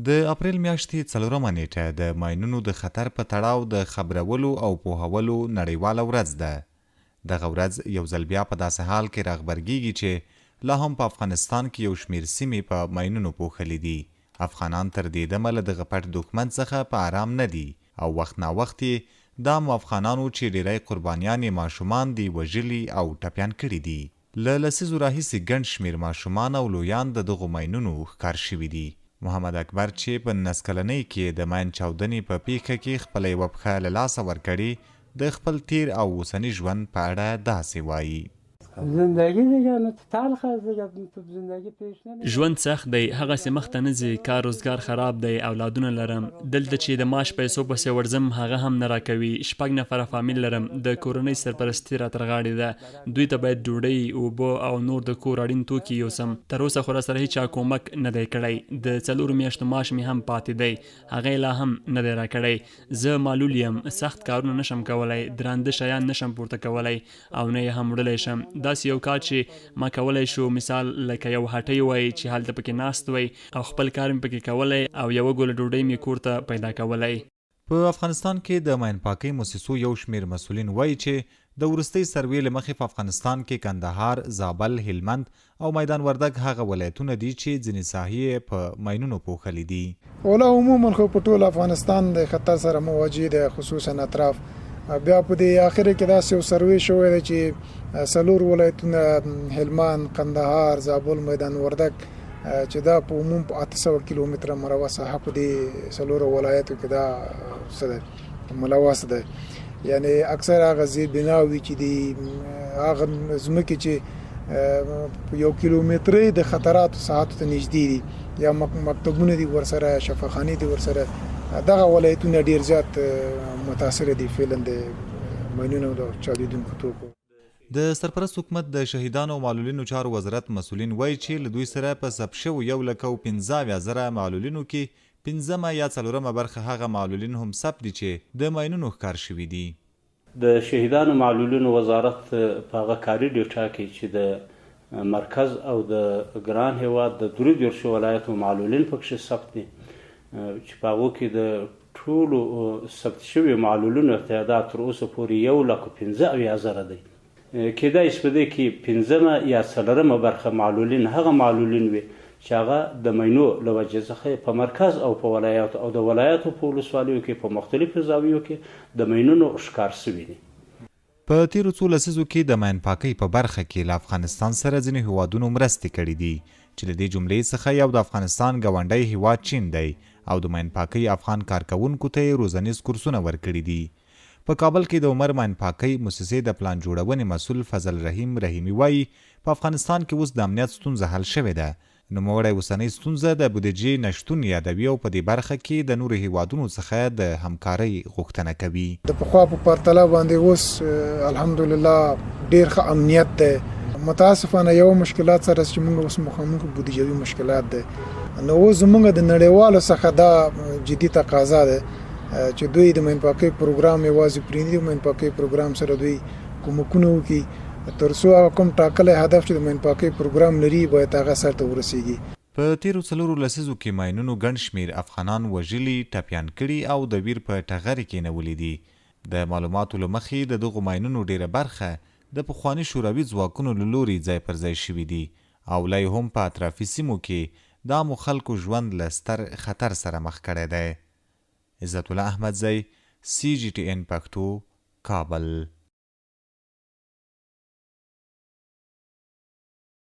د اپریل میاشتې 4مه نیټه د ماینونو د خطر په تړاو د خبرولو او پوهولو نړیواله ورځ ده. دغه ورځ یو ځل بیا په داسې حال کې راغبرګېږي چې لا هم په افغانستان کې یو شمېر سیمې په ماینونو پوښلي دي. افغانان تر دې دمه له دغه پټ دښمن څخه په آرام نه دي او وخت ناوخت یې دا افغانانو چې ډېری قربانیان یې ماشومان دي وژلي او ټپیان کړي دي. له لسیزو راهیسې ګڼ شمېر ماشومان او لویان د دغو ماینونو ښکار شوي دي. محمد اکبر چې په 19 کلنۍ کې د ماین چاودنې په پیښه کې خپله یوه پښه له لاسه ورکړې د خپل تیر او اوسني ژوند په اړه داسې وایي. ژوند سخت دی، هغسې مخته نه ځي، کار روزګار خراب دی، اولادونه لرم. دلته چې د معاش پیسو پسې ورځم هغه هم نه راکوي. 6 نفره فامیل لرم، د کورنۍ سرپرستي را تر غاړې ده. دوی ته باید ډوډۍ، اوبه او نور د کور اړین توکي یوسم. تر اوسه خو راسره هیچا کومک نه دی کړی. د 4 میاشتو معاش مې هم پاتې دی، هغه لا هم نه دی راکړی. زه معلول یم، سخت کارونه نشم کولی، درانده شیان نشم پورته کولی او نه یې هم وړلی شم. داسې یو کار چې ما کولی شو، مثال لکه یو هټۍ وای چې هلته پکې ناست وای او خپل کار مې پکې کولی او یوه ګوله ډوډۍ مې کور ته پیدا کولی. په افغانستان کې د ماین پاکۍ موسسو یو شمېر مسؤلین وایي چې د وروستۍ سروې له مخې په افغانستان کې کندهار، زابل، هلمند او میدان وردګ هغه ولایتونه دي چې ځینې ساحې په ماینونو پوښلي دي. اوله عموما خو په ټول افغانستان د خطر سره مواجه دی، خصوصا اطراف. بیا په دې آخر کې داسې یو سروې شوی دی چې 4 ولایتونه هلمند، کندهار، زابل، میدان وردګ چې دا په عموم په 800 کیلومتره مربع ساحه په دې 4 ولایتو کې دا څه ملوث ده. یعنی اکثر هغه زیربناوي چې دي، هغه ځمکې چې یو کیلومترې د خطراتو ساحاتو ته نږدې دي یا مکتبونه دي ورسره، شفاخانې دي ورسره، دغه ولایتونه ډیر زیات متاثر دي فعلا د ماینونو د چاودیدونکو توکو. د سرپرست حکومت د شهیدانو او معلولینو چارو وزارت مسؤلین وایي چې له دوی سره په ثبت شوو 1,15,000 معلولینو کې 5مه یا 4مه برخه هغه معلولین هم ثبت دي چې د ماینونو ښکار شوي دي. د شهیدانو معلولینو وزارت په هغه کاري ډیټا کې چې د مرکز او د ګران هیواد د 3 ولایتو معلولین پکې ثبت دي، چې په هغو کې د ټولو ثبت شوي معلولینو تعداد تر اوسه پورې 1,15,000 دی. کېدای شي په دې کې 5مه یا 4مه برخه معلولین هغه معلولین وي چې هغه د ماینو له وجې څخه په مرکز او په ولایاتو او د ولایاتو په ولسوالیو کې په مختلفو زاویو کې د ماینونو ښکار شوي دي. په تیرو څو لسیزو کې د ماین پاکۍ په برخه کې له افغانستان سره ځینې هیوادونو مرستې کړي دي، چې له دې جملې څخه یو د افغانستان ګاونډی هیواد چین دی او د ماین پاکۍ افغان کارکوونکو ته یې روزنیز کورسونه ورکړي دي. په کابل کې د عمر ماین پاکۍ موسسې د پلان جوړونې مسؤل فضل رحیم رحیمي وایي په افغانستان کې اوس د امنیت ستونزه حل شوې ده. نوموړی اوسنۍ ستونزه د بودیجې نشتون یادوي او په دې برخه کې د نورو هیوادونو څخه د همکارۍ غوښتنه کوي. د پخوا په پرتله باندې اوس الحمدلله ډیر ښه امنیت دی. متاسفانه یو مشکلات سره چې موږ اوس مخامخ بودیجوي مشکلات دی، نو اوس زموږ د نړیوالو څخه دا جدي تقاضا ده چې دوی د ماین پاکۍ پروګرام یوازې پرېږدي، ماین پاکۍ پروګرام سره دوی کومکونه وکړي تر څو کوم ټاکلی هدف چې د ماین پاکۍ پروګرام لري باید هغه سرته ورسیږي. په تیرو 4 لسیزو کې ماینونو ګڼ شمېر افغانان وژلي، ټپیان کړي او د ویر په ټغرې کې نیولي دي. د معلوماتو له مخې د دغو ماینونو ډیره برخه د پخواني شوروي ځواکونو له لوري ځای پر ځای شوي دي او لا هم په اطرافي سیمو کې د عامو خلکو ژوند له ستر خطر سره مخ کړی دی. عزت الله احمدزی، CGTN پښتو، کابل.